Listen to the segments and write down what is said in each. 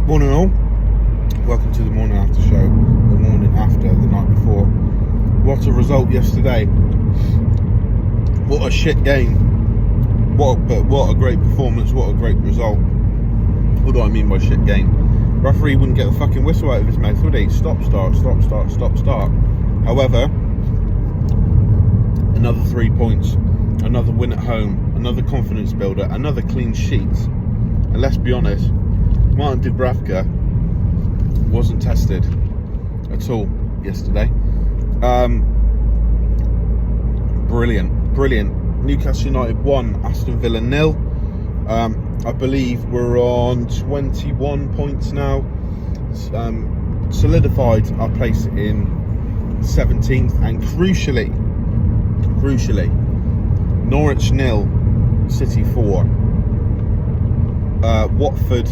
Morning all, welcome to the morning after show, the morning after the night before. What a result yesterday, what a shit game, what a great performance, what a great result. What do I mean by shit game? Referee wouldn't get the fucking whistle out of his mouth, would he? Stop, start. However, another 3 points, another win at home, another confidence builder, another clean sheet. And let's be honest, Martin Dubravka wasn't tested at all yesterday. Brilliant. Newcastle United 1, Aston Villa 0. I believe we're on 21 points now. Solidified our place in 17th, and crucially, Norwich 0, City 4. Watford,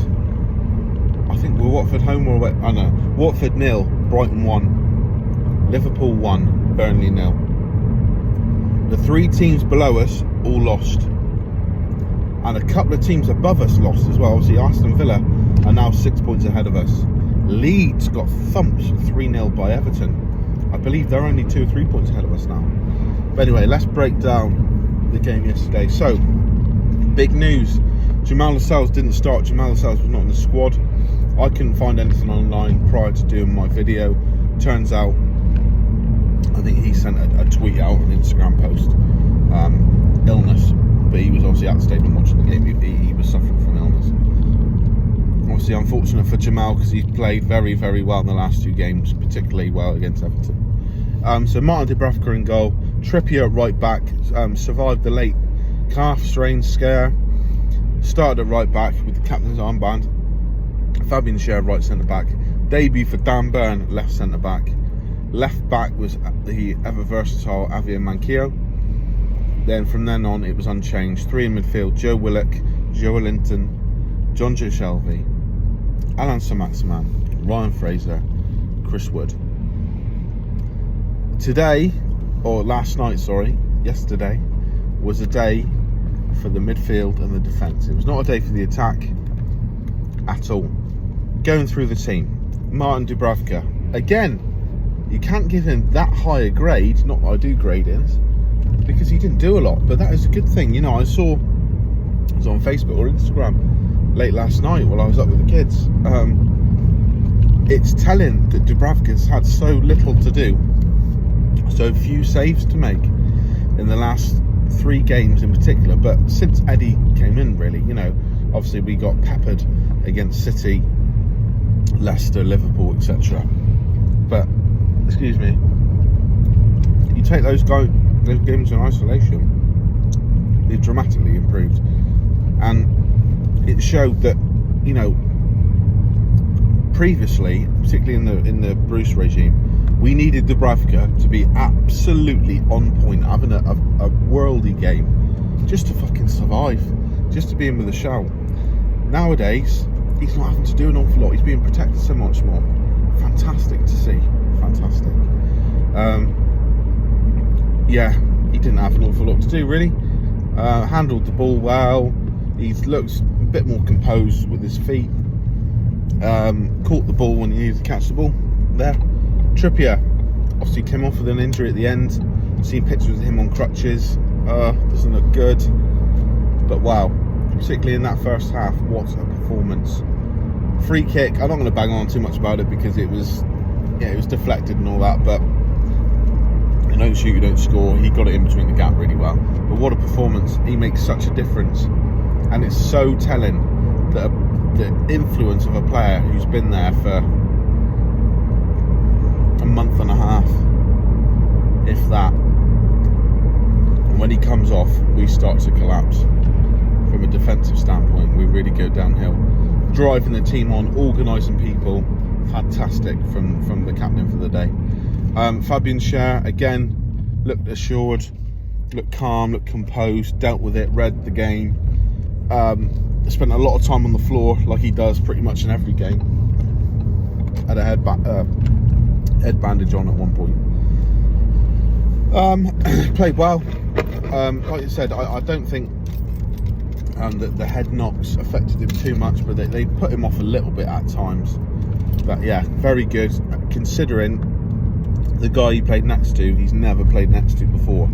I think we're Watford home or away. I know. Watford 0, Brighton 1, Liverpool 1, Burnley 0. The 3 teams below us all lost, and a couple of teams above us lost as well. Obviously, Aston Villa are now 6 points ahead of us. Leeds got thumped 3-0 by Everton. I believe they're only 2 or 3 points ahead of us now. But anyway, let's break down the game yesterday. So, big news. Jamal Lascelles didn't start. Jamal Lascelles was not in the squad. I couldn't find anything online prior to doing my video. Turns out, I think he sent a tweet out, an Instagram post, illness. But he was obviously at the stadium watching the game. He was suffering from illness. Obviously unfortunate for Jamal, because he's played very, very well in the last 2 games, particularly well against Everton. So Martin Dubravka in goal. Trippier at right back, survived the late calf strain scare. Started at right back with the captain's armband. Fabian Schär right centre back. Debut for Dan Burn left centre back. Left back was the ever versatile Javier Manquillo. Then from then on it was unchanged. 3 in midfield: Joe Willock, Joe Linton, John Joe Shelby, Alan Saint-Maximin, Ryan Fraser, Chris Wood. Yesterday was a day for the midfield and the defence. It was not a day for the attack at all. Going through the team, Martin Dubravka, again, you can't give him that high a grade, not that I do gradings, because he didn't do a lot, but that is a good thing. You know, I was on Facebook or Instagram late last night while I was up with the kids. It's telling that Dubravka's had so little to do, so few saves to make in the last 3 games in particular, but since Eddie came in, really, you know, obviously we got peppered against City, Leicester, Liverpool, etc. But, excuse me, you take those games in isolation, they've dramatically improved, and it showed that, you know, previously, particularly in the Bruce regime, we needed Dubravka to be absolutely on point, having a worldy game, just to fucking survive, just to be in with a shout. Nowadays, he's not having to do an awful lot. He's being protected so much more. Fantastic to see. Fantastic. Yeah, he didn't have an awful lot to do, really. Handled the ball well. He looks a bit more composed with his feet. Caught the ball when he needed to catch the ball. There. Trippier obviously came off with an injury at the end. Seen pictures of him on crutches. Doesn't look good. But wow, particularly in that first half, what a performance. Free kick, I'm not going to bang on too much about it because it was deflected and all that, but you don't shoot, you don't score. He got it in between the gap really well. But what a performance. He makes such a difference, and it's so telling that the influence of a player who's been there for a month and a half, if that, and when he comes off, we start to collapse. From a defensive standpoint, we really go downhill. Driving the team on, organising people, fantastic from the captain for the day. Fabian Schär, again, looked assured, looked calm, looked composed, dealt with it, read the game. Spent a lot of time on the floor, like he does pretty much in every game. Had a head bandage on at one point. Played well. Like I said, I don't think The head knocks affected him too much, but they put him off a little bit at times. But yeah, very good, considering the guy he played next to, he's never played next to before.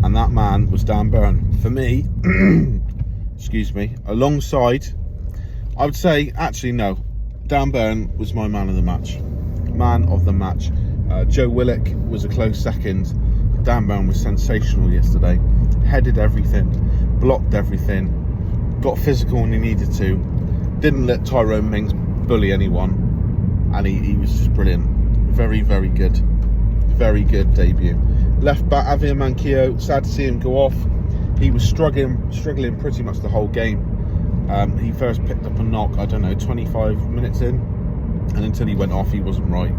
And that man was Dan Burn. For me, excuse me, alongside, I would say, actually no, Dan Burn was my man of the match. Man of the match. Joe Willock was a close second. Dan Burn was sensational yesterday. Headed everything, blocked everything, got physical when he needed to, didn't let Tyrone Mings bully anyone, and he was just brilliant. Very, very good. Very good debut. Left back, Javier Manquillo, sad to see him go off. He was struggling pretty much the whole game. He first picked up a knock, I don't know, 25 minutes in, and until he went off, he wasn't right.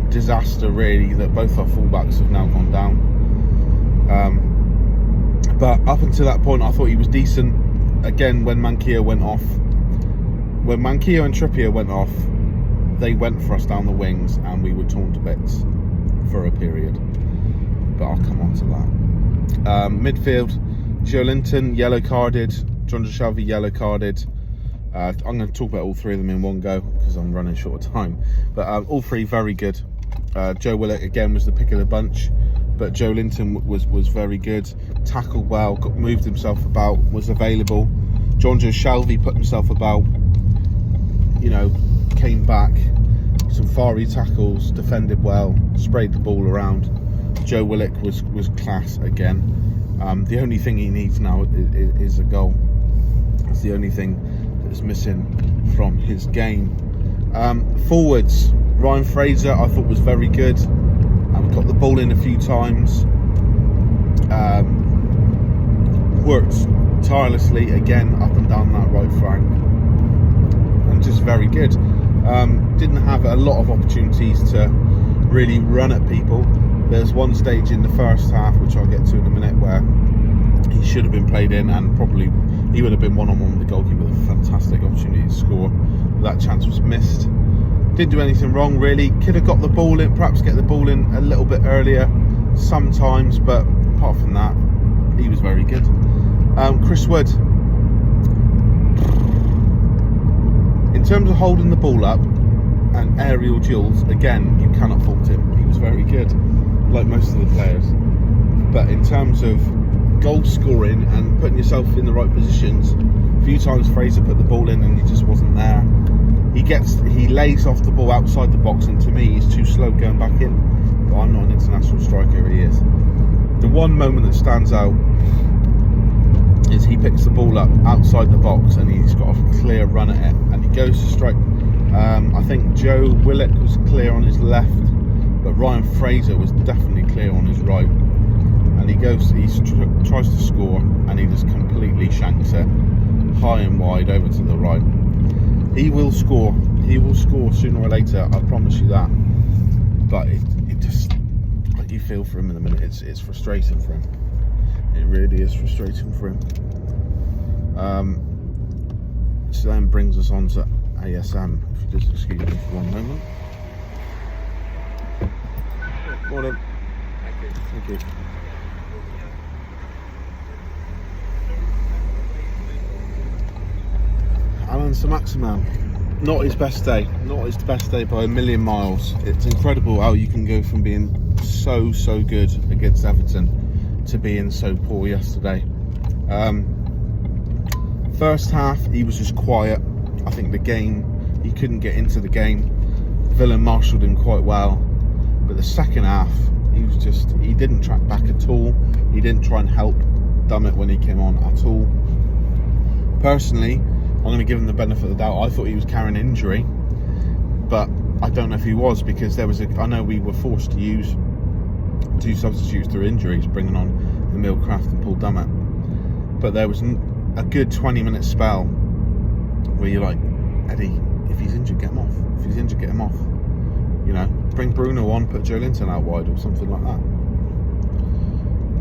Disaster, really, that both our fullbacks have now gone down. But up until that point, I thought he was decent. Again, when Manquillo went off, when Manquillo and Trippier went off, they went for us down the wings, and we were torn to bits for a period. But I'll come on to that. Midfield, Joe Linton, yellow carded. John Shelby, yellow carded. I'm going to talk about all three of them in one go because I'm running short of time. But all three very good. Joe Willock again was the pick of the bunch, but Joe Linton was very good. Tackled well, moved himself about, was available. John Shelby put himself about. You know, came back, some fiery tackles, defended well, sprayed the ball around. Joe Willock was class again. The only thing he needs now is a goal. It's the only thing that's missing from his game. Forwards, Ryan Fraser I thought was very good. Got the ball in a few times. Worked tirelessly again up and down that right flank. And just very good. Didn't have a lot of opportunities to really run at people. There's one stage in the first half, which I'll get to in a minute, where he should have been played in, and probably he would have been one-on-one with the goalkeeper with a fantastic opportunity to score. That chance was missed. Didn't do anything wrong, really. Could have got the ball in, perhaps get the ball in a little bit earlier sometimes, but apart from that, he was very good. Chris Wood, in terms of holding the ball up and aerial duels, again, you cannot fault him. He was very good, like most of the players. But in terms of goal scoring and putting yourself in the right positions, a few times Fraser put the ball in and he just wasn't there. He lays off the ball outside the box, and to me, he's too slow going back in. But I'm not an international striker, he is. The one moment that stands out is he picks the ball up outside the box and he's got a clear run at it, and he goes to strike. I think Joe Willock was clear on his left, but Ryan Fraser was definitely clear on his right. And he tries to score, and he just completely shanks it high and wide over to the right. He will score. He will score sooner or later. I promise you that. But it just, like, you feel for him in a minute. It's frustrating for him. It really is frustrating for him. So then brings us on to ASM. If you just excuse me for one moment. Morning. Thank you. Alan Saint-Maximin, not his best day. Not his best day by a million miles. It's incredible how you can go from being so good against Everton to being so poor yesterday. First half, he was just quiet. I think the game, he couldn't get into the game. Villa marshalled him quite well. But the second half, he didn't track back at all. He didn't try and help Dummett when he came on at all. Personally, I'm going to give him the benefit of the doubt. I thought he was carrying an injury, but I don't know if he was, because I know we were forced to use 2 substitutes through injuries, bringing on Emil Kraft and Paul Dummett. But there was a good 20-minute spell where you're like, Eddie, if he's injured, get him off. If he's injured, get him off. You know, bring Bruno on, put Joe Linton out wide or something like that.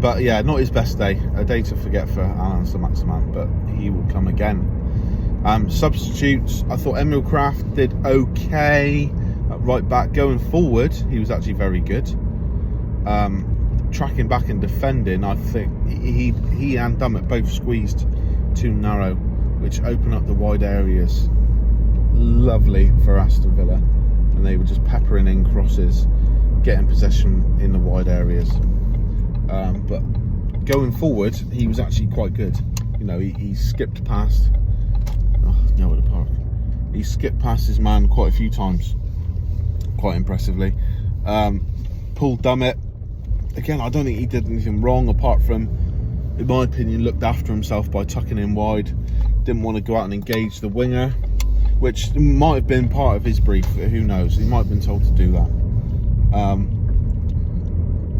But yeah, not his best day. A day to forget for Alan Saint-Maximin, but he will come again. Substitutes, I thought Emil Kraft did okay at right back. Going forward, he was actually very good. Tracking back and defending, I think he and Dummett both squeezed too narrow, which open up the wide areas. Lovely for Aston Villa, and they were just peppering in crosses, getting possession in the wide areas. But going forward, he was actually quite good. You know, he skipped past. Oh, no, at the park. He skipped past his man quite a few times, quite impressively. Paul Dummett, again, I don't think he did anything wrong apart from, in my opinion, looked after himself by tucking in wide. Didn't want to go out and engage the winger, which might have been part of his brief. Who knows? He might have been told to do that.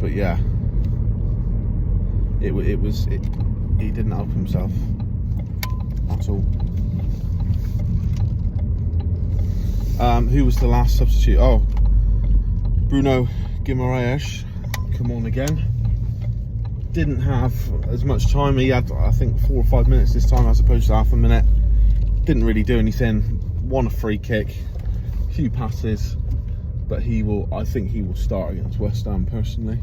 But yeah, he didn't help himself at all. Who was the last substitute? Oh, Bruno Guimaraes, come on again. Didn't have as much time. He had, I think, 4 or 5 minutes this time as opposed to half a minute. Didn't really do anything. Won a free kick, a few passes, but I think he will start against West Ham personally.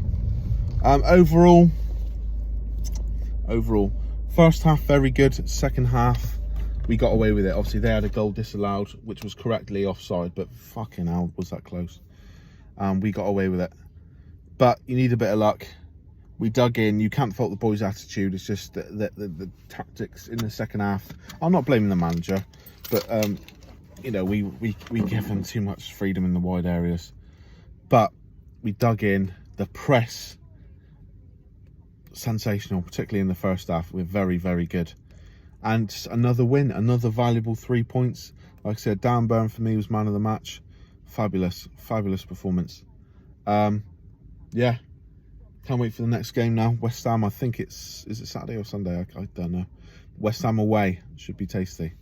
Overall, first half very good. Second half, we got away with it. Obviously, they had a goal disallowed, which was correctly offside, but fucking hell, was that close. We got away with it. But you need a bit of luck. We dug in. You can't fault the boys' attitude. It's just the tactics in the second half. I'm not blaming the manager, but you know, we give them too much freedom in the wide areas. But we dug in. The press, sensational, particularly in the first half. We're very, very good. And another win, another valuable 3 points. Like I said, Dan Burn for me was man of the match. Fabulous performance. Yeah, can't wait for the next game now. West Ham, I think is it Saturday or Sunday? I don't know. West Ham away, should be tasty.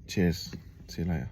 Cheers, see you later.